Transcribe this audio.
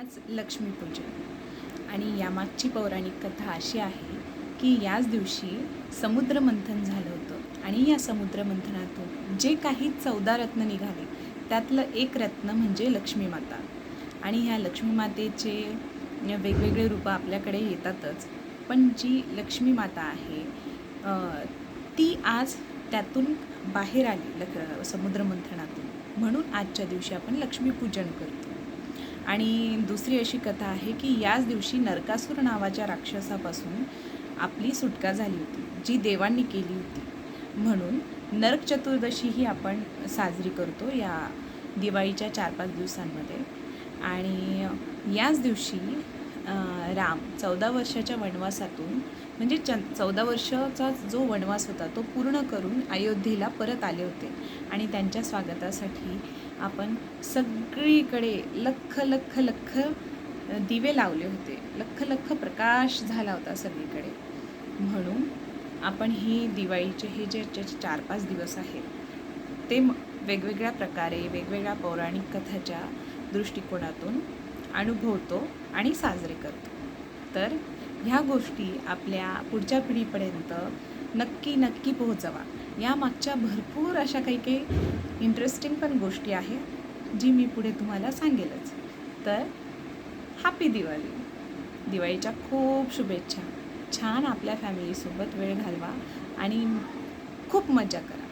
आज लक्ष्मीपूजन आणि यामागची पौराणिक कथा अशी आहे की याच दिवशी समुद्रमंथन झालं होतं आणि या समुद्रमंथनातून जे काही 14 रत्न निघाले त्यातलं एक रत्न म्हणजे लक्ष्मीमाता. आणि ह्या लक्ष्मीमातेचे वेगवेगळे रूपं आपल्याकडे येतातच, पण जी लक्ष्मीमाता आहे ती आज त्यातून बाहेर आली समुद्रमंथनातून, म्हणून आजच्या दिवशी आपण लक्ष्मीपूजन करतो. आणि दुसरी अशी कथा आहे की याच दिवशी नरकासूर नावाच्या राक्षसापासून आपली सुटका झाली होती, जी देवांनी केली होती. म्हणून नरक चतुर्दशी ही आपण साजरी करतो या दिवाळीच्या 4-5 दिवसांमध्ये. आणि याच दिवशी राम 14 वर्षाच्या वनवासातून म्हणजे 14 वर्षाचा जो वनवास होता तो पूर्ण करून अयोध्येला परत आले होते. आणि त्यांच्या स्वागतासाठी आपण सगळीकडे लख लख लख दिवे लावले होते, लख लख प्रकाश झाला होता सगळीकडे. म्हणून आपण ही दिवाळीचे हे जे 4-5 दिवस आहेत ते वेगवेगळ्या प्रकारे वेगवेगळ्या पौराणिक कथाच्या दृष्टिकोनातून अनुभवतो आणि साजरे करतो. तर ह्या गोष्टी आपल्या पुढच्या पिढीपर्यंत नक्की नक्की पोहोचवा. या मागच्या भरपूर अशा काही काही इंटरेस्टिंग पण गोष्टी आहेत जी मी पुढे तुम्हाला सांगेलच. तर हॅपी दिवाळी. दिवाळीच्या खूप शुभेच्छा. छान आपल्या फॅमिलीसोबत वेळ घालवा आणि खूप मजा करा.